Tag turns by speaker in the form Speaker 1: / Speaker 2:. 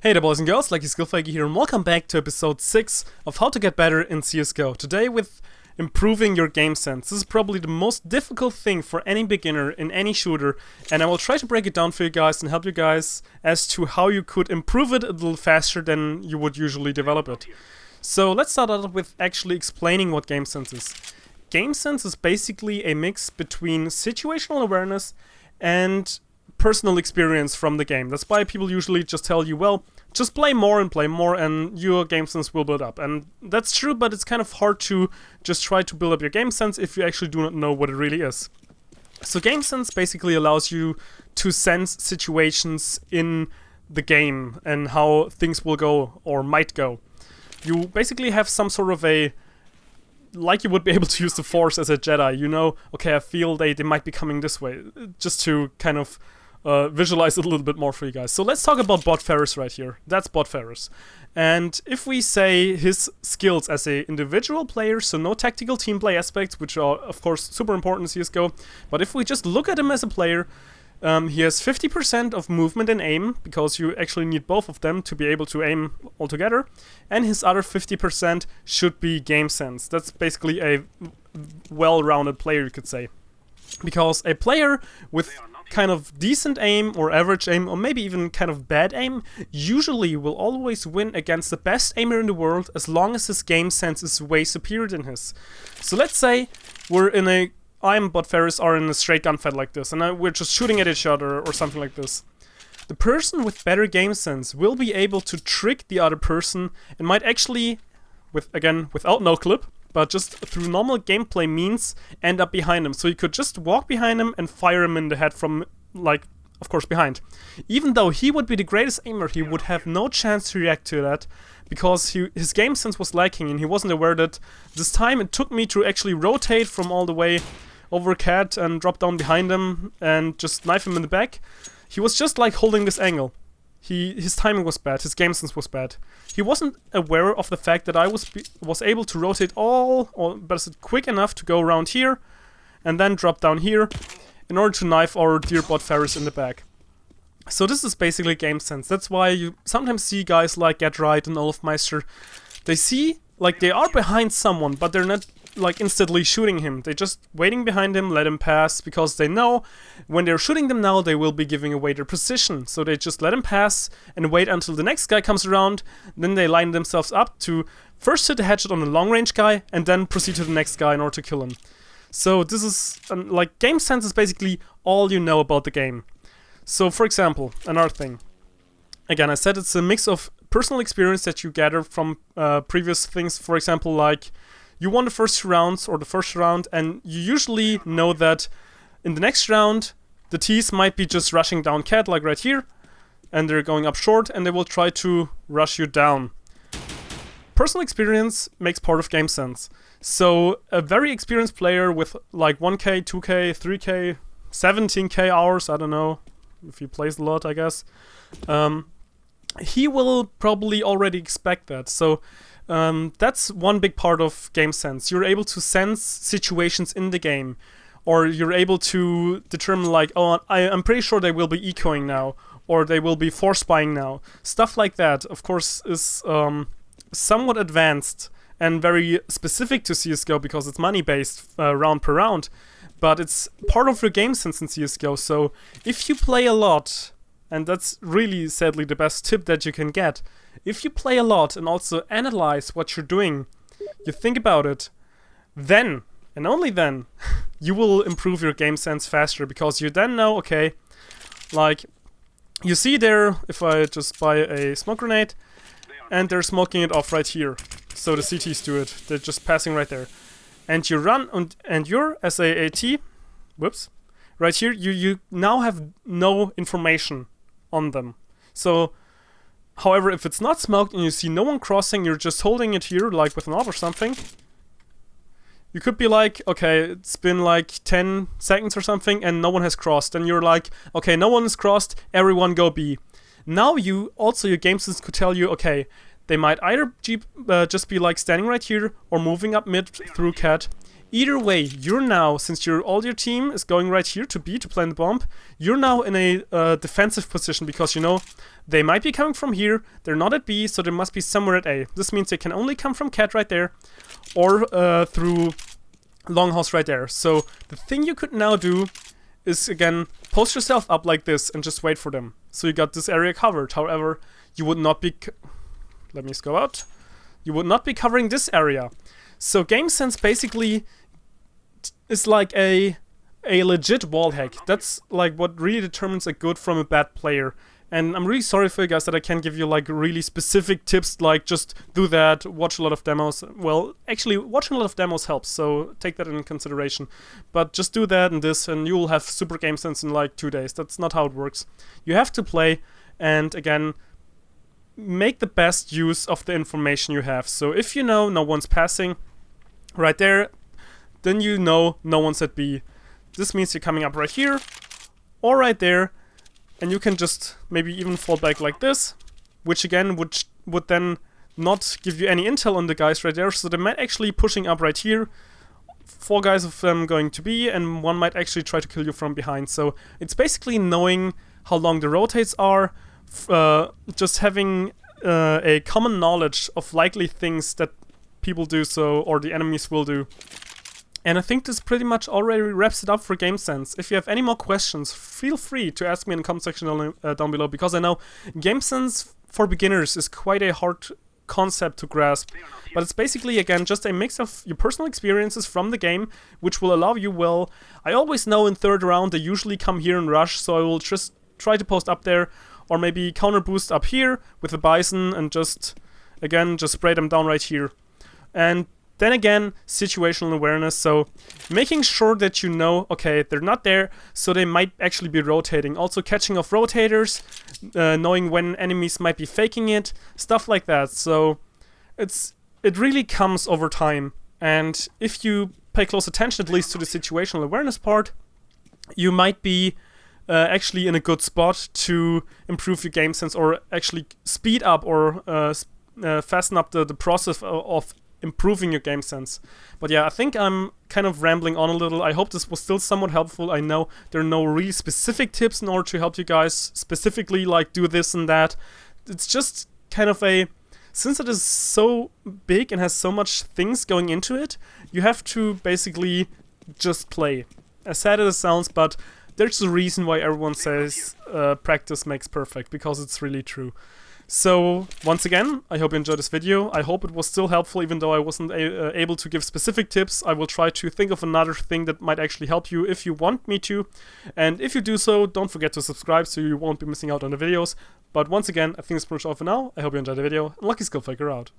Speaker 1: Hey there boys and girls, Lucky here and welcome back to episode 6 of how to get better in CSGO. Today with improving your game sense. This is probably the most difficult thing for any beginner in any shooter, and I will try to break it down for you guys and help you guys as to how you could improve it a little faster than you would usually develop it. So let's start out with actually explaining what game sense is. Game sense is basically a mix between situational awareness and personal experience from the game. That's why people usually just tell you, well, just play more and your game sense will build up. And that's true, but it's kind of hard to just try to build up your game sense if you actually do not know what it really is. So game sense basically allows you to sense situations in the game and how things will go or might go. You basically have some sort of a, like you would be able to use the Force as a Jedi, you know, okay, I feel they might be coming this way, just to kind of visualize it a little bit more for you guys. So let's talk about Frozr right here. That's Frozr. And if we say his skills as an individual player, so no tactical team play aspects, which are of course super important in CSGO, but if we just look at him as a player, he has 50% of movement and aim, because you actually need both of them to be able to aim all together, and his other 50% should be game sense. That's basically a well-rounded player, you could say. Because a player with kind of decent aim or average aim or maybe even kind of bad aim usually will always win against the best aimer in the world as long as his game sense is way superior than his. So let's say I and Frozr are in a straight gunfight like this, and we're just shooting at each other or something like this. The person with better game sense will be able to trick the other person and might actually, without no clip, but just through normal gameplay means, end up behind him. So you could just walk behind him and fire him in the head from, like, of course, behind. Even though he would be the greatest aimer, he would have no chance to react to that, because his game sense was lacking and he wasn't aware that this time it took me to actually rotate from all the way over Cat and drop down behind him and just knife him in the back. He was just like holding this angle. His timing was bad, his game sense was bad. He wasn't aware of the fact that I was able to rotate quick enough to go around here and then drop down here in order to knife our dear Frozr in the back. So this is basically game sense. That's why you sometimes see guys like GetRight and Olofmeister. They see, like, they are behind someone, but they're not like instantly shooting him. They're just waiting behind him, let him pass, because they know when they're shooting them now they will be giving away their position. So they just let him pass and wait until the next guy comes around. Then they line themselves up to first hit a headshot on the long range guy and then proceed to the next guy in order to kill him. So this is like, game sense is basically all you know about the game. So for example, another thing. Again, I said it's a mix of personal experience that you gather from previous things. For example, like, you won the first rounds or the first round, and you usually know that in the next round the T's might be just rushing down Cat, like right here, and they're going up short and they will try to rush you down. Personal experience makes part of game sense. So a very experienced player with like 1k, 2k, 3k, 17k hours, I don't know if he plays a lot, I guess, he will probably already expect that. So that's one big part of game sense. You're able to sense situations in the game, or you're able to determine, like, oh, I'm pretty sure they will be ecoing now, or they will be force spying now. Stuff like that, of course, is somewhat advanced and very specific to CSGO because it's money-based round per round, but it's part of your game sense in CSGO. So if you play a lot, and that's really, sadly, the best tip that you can get. If you play a lot and also analyze what you're doing, you think about it, then, and only then, you will improve your game sense faster, because you then know, okay, like, you see there, if I just buy a smoke grenade, and they're smoking it off right here. So the CTs do it, they're just passing right there. And you run, and you're, as a AT, whoops, right here, you now have no information on them. So, however, if it's not smoked and you see no one crossing, you're just holding it here, like with an AWP or something, you could be like, okay, it's been like 10 seconds or something and no one has crossed, and you're like, okay, no one has crossed, everyone go B. Now your game sense could tell you, okay, they might either just be like standing right here or moving up mid through Cat. either way, you're now, since all your team is going right here to B to plant the bomb, you're now in a defensive position, because you know they might be coming from here, they're not at B, so they must be somewhere at A. This means they can only come from cat right there, or through longhouse right there. So the thing you could now do is, again, post yourself up like this and just wait for them. So you got this area covered. However, you would not be... Let me go out. You would not be covering this area. So game sense basically is like a legit wall hack. That's like what really determines a good from a bad player. And I'm really sorry for you guys that I can't give you like really specific tips, like just do that, watch a lot of demos. Well, actually, watching a lot of demos helps, so take that into consideration. But just do that and this, and you will have super game sense in like 2 days. That's not how it works. You have to play, and again, make the best use of the information you have. So if you know no one's passing right there, then you know no one's at B. This means you're coming up right here, or right there, and you can just maybe even fall back like this, which again would then not give you any intel on the guys right there, so they might actually pushing up right here, 4 guys of them going to B, and 1 might actually try to kill you from behind. So it's basically knowing how long the rotates are, just having a common knowledge of likely things that people do so, or the enemies will do. And I think this pretty much already wraps it up for Game Sense. If you have any more questions, feel free to ask me in the comment section down below, because I know Game Sense for beginners is quite a hard concept to grasp. But it's basically, again, just a mix of your personal experiences from the game, which will allow you, well, I always know in 3rd round they usually come here and rush, so I will just try to post up there, or maybe counter boost up here with the Bison and just, again, just spray them down right here. And then again, situational awareness, so making sure that you know, okay, they're not there, so they might actually be rotating. Also catching off rotators, knowing when enemies might be faking it, stuff like that. So it really comes over time, and if you pay close attention at least to the situational awareness part, you might be actually in a good spot to improve your game sense, or actually speed up or fasten up the process of improving your game sense. But yeah, I think I'm kind of rambling on a little. I hope this was still somewhat helpful. I know there are no really specific tips in order to help you guys specifically like do this and that. It's just kind of since it is so big and has so much things going into it, you have to basically just play. As sad as it sounds, but there's a reason why everyone says practice makes perfect, because it's really true. So, once again, I hope you enjoyed this video. I hope it was still helpful, even though I wasn't able to give specific tips. I will try to think of another thing that might actually help you if you want me to. And if you do so, don't forget to subscribe so you won't be missing out on the videos. But once again, I think it's pretty much all for now. I hope you enjoyed the video. And Lucky Skill Faker out.